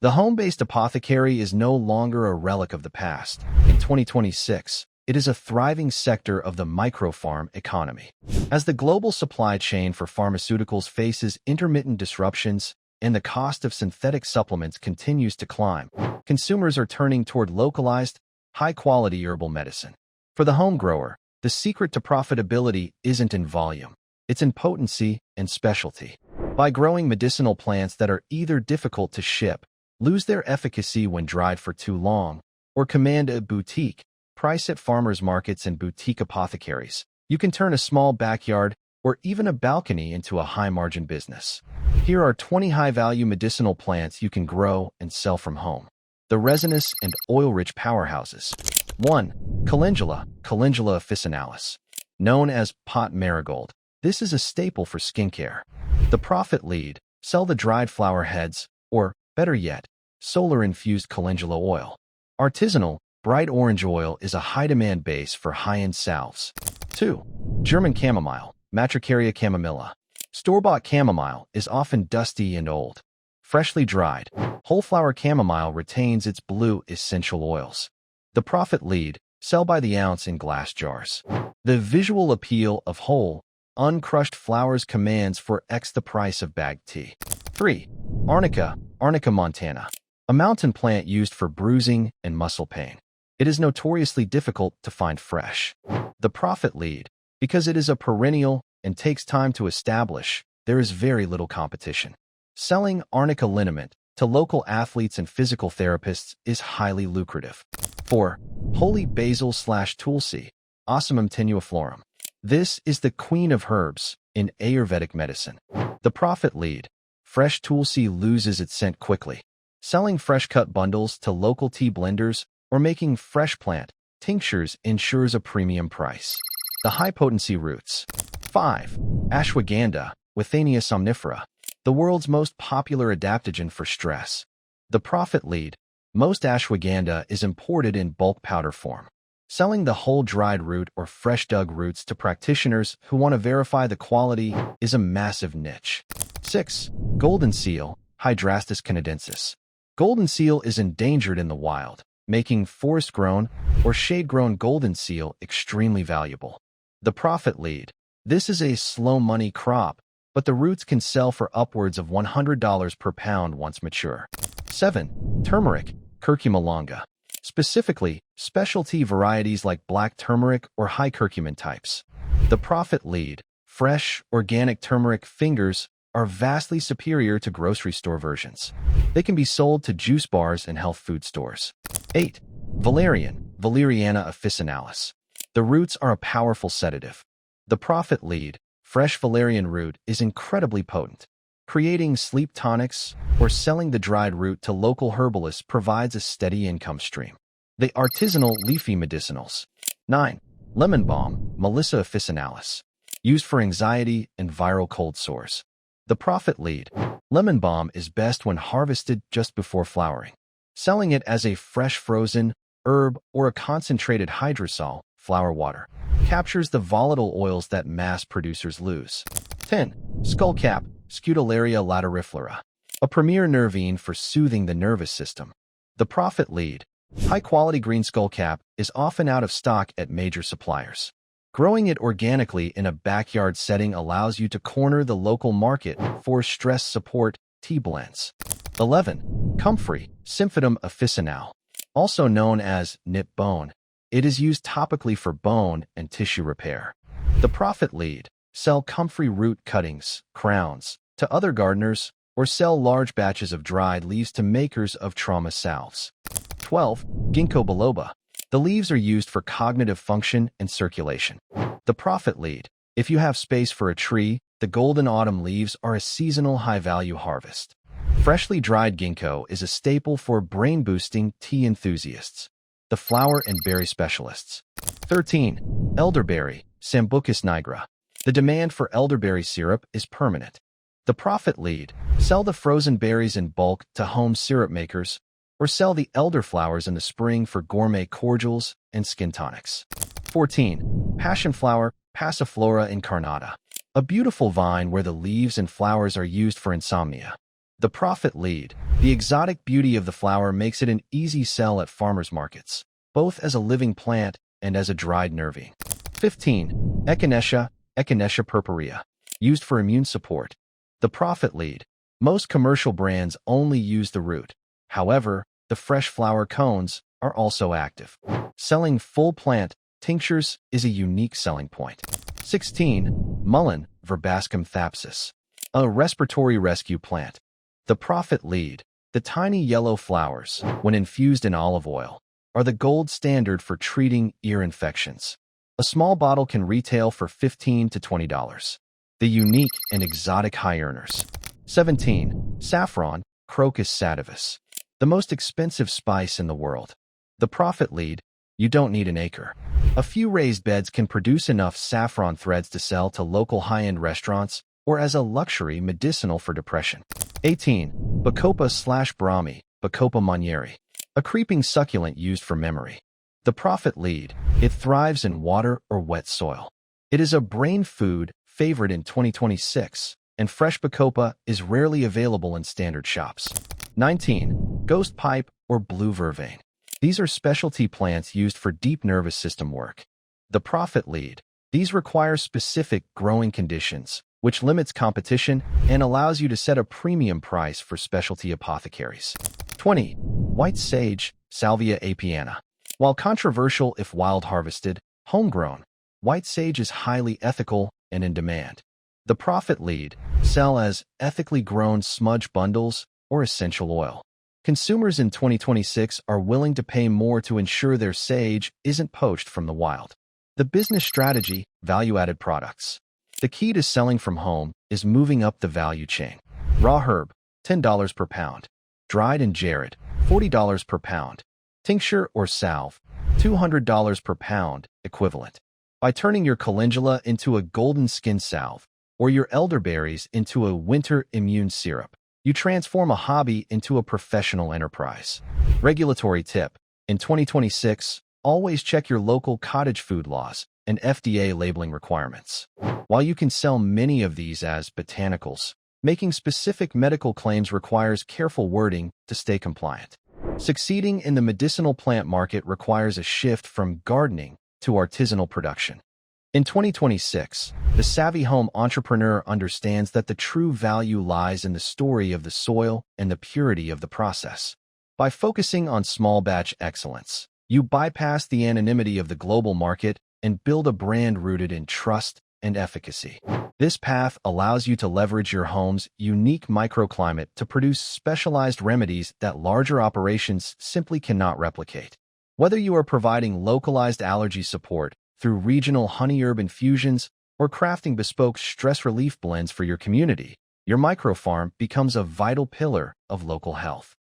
The home-based apothecary is no longer a relic of the past. In 2026, it is a thriving sector of the micropharm economy. As the global supply chain for pharmaceuticals faces intermittent disruptions and the cost of synthetic supplements continues to climb, consumers are turning toward localized, high-quality herbal medicine. For the home grower, the secret to profitability isn't in volume. It's in potency and specialty. By growing medicinal plants that are either difficult to ship, lose their efficacy when dried for too long, or command a boutique price at farmers markets and boutique apothecaries, you can turn a small backyard or even a balcony into a high-margin business. Here are 20 high-value medicinal plants you can grow and sell from home. The resinous and oil-rich powerhouses. 1. Calendula, Calendula officinalis. Known as pot marigold, this is a staple for skincare. The profit lead: sell the dried flower heads, or, better yet, solar-infused calendula oil. Artisanal, bright orange oil is a high-demand base for high-end salves. 2. German chamomile, Matricaria chamomilla. Store-bought chamomile is often dusty and old. Freshly dried, whole flower chamomile retains its blue essential oils. The profit lead: sell by the ounce in glass jars. The visual appeal of whole, uncrushed flowers commands for X the price of bagged tea. 3. Arnica, Arnica montana. A mountain plant used for bruising and muscle pain. It is notoriously difficult to find fresh. The profit lead: because it is a perennial and takes time to establish, there is very little competition. Selling Arnica liniment to local athletes and physical therapists is highly lucrative. 4. Holy basil/tulsi, Ocimum tenuiflorum. This is the queen of herbs in Ayurvedic medicine. The profit lead: fresh tulsi loses its scent quickly. Selling fresh-cut bundles to local tea blenders or making fresh plant tinctures ensures a premium price. The high-potency roots. 5. Ashwagandha, Withania somnifera. The world's most popular adaptogen for stress. The profit lead: most ashwagandha is imported in bulk powder form. Selling the whole dried root or fresh dug roots to practitioners who want to verify the quality is a massive niche. 6. Goldenseal, Hydrastis canadensis. Goldenseal is endangered in the wild, making forest-grown or shade-grown goldenseal extremely valuable. The profit lead: this is a slow-money crop, but the roots can sell for upwards of $100 per pound once mature. 7. Turmeric, Curcuma longa. Specifically, specialty varieties like black turmeric or high curcumin types. The profit lead: fresh, organic turmeric fingers are vastly superior to grocery store versions. They can be sold to juice bars and health food stores. 8. Valerian, Valeriana officinalis. The roots are a powerful sedative. The profit lead: fresh valerian root is incredibly potent. Creating sleep tonics or selling the dried root to local herbalists provides a steady income stream. The artisanal leafy medicinals. 9. Lemon balm, Melissa officinalis. Used for anxiety and viral cold sores. The profit lead: lemon balm is best when harvested just before flowering. Selling it as a fresh frozen herb or a concentrated hydrosol flower water captures the volatile oils that mass producers lose. 10. Skullcap, Scutellaria lateriflora. A premier nervine for soothing the nervous system. The profit lead: high-quality green skullcap is often out of stock at major suppliers. Growing it organically in a backyard setting allows you to corner the local market for stress support tea blends. 11. Comfrey, Symphytum officinale. Also known as nip bone, it is used topically for bone and tissue repair. The profit lead: sell comfrey root cuttings, crowns, to other gardeners, or sell large batches of dried leaves to makers of trauma salves. 12. Ginkgo biloba. The leaves are used for cognitive function and circulation. The profit lead: if you have space for a tree, the golden autumn leaves are a seasonal high-value harvest. Freshly dried ginkgo is a staple for brain-boosting tea enthusiasts, the flower and berry specialists. 13. Elderberry, Sambucus nigra. The demand for elderberry syrup is permanent. The profit lead: sell the frozen berries in bulk to home syrup makers, or sell the elderflowers in the spring for gourmet cordials and skin tonics. 14. Passion flower, Passiflora incarnata. A beautiful vine where the leaves and flowers are used for insomnia. The profit lead. The exotic beauty of the flower makes it an easy sell at farmers markets, both as a living plant and as a dried nervine. 15. Echinacea, Echinacea purpurea, used for immune support. The profit lead. Most commercial brands only use the root. However, the fresh flower cones are also active. Selling full plant tinctures is a unique selling point. 16. Mullein, Verbascum thapsus, a respiratory rescue plant. The profit lead. The tiny yellow flowers, when infused in olive oil, are the gold standard for treating ear infections. A small bottle can retail for $15 to $20. The unique and exotic high earners. 17. Saffron, Crocus sativus, the most expensive spice in the world. The profit lead. You don't need an acre. A few raised beds can produce enough saffron threads to sell to local high-end restaurants or as a luxury medicinal for depression. 18. Bacopa/Brahmi, Bacopa monnieri, a creeping succulent used for memory. The profit lead. It thrives in water or wet soil. It is a brain food favorite in 2026, and fresh Bacopa is rarely available in standard shops. 19. Ghost pipe or blue vervain. These are specialty plants used for deep nervous system work. The profit lead. These require specific growing conditions, which limits competition and allows you to set a premium price for specialty apothecaries. 20. White sage, Salvia apiana. While controversial if wild harvested, homegrown, white sage is highly ethical and in demand. The profit lead. Sell as ethically grown smudge bundles or essential oil. Consumers in 2026 are willing to pay more to ensure their sage isn't poached from the wild. The business strategy, value-added products. The key to selling from home is moving up the value chain. Raw herb, $10 per pound. Dried and jarred, $40 per pound. Tincture or salve, $200 per pound, equivalent. By turning your calendula into a golden skin salve or your elderberries into a winter immune syrup, you transform a hobby into a professional enterprise. Regulatory tip. In 2026, always check your local cottage food laws and FDA labeling requirements. While you can sell many of these as botanicals, making specific medical claims requires careful wording to stay compliant. Succeeding in the medicinal plant market requires a shift from gardening to artisanal production. In 2026, the savvy home entrepreneur understands that the true value lies in the story of the soil and the purity of the process. By focusing on small batch excellence, you bypass the anonymity of the global market and build a brand rooted in trust and efficacy. This path allows you to leverage your home's unique microclimate to produce specialized remedies that larger operations simply cannot replicate. Whether you are providing localized allergy support through regional honey herb infusions or crafting bespoke stress relief blends for your community, your microfarm becomes a vital pillar of local health.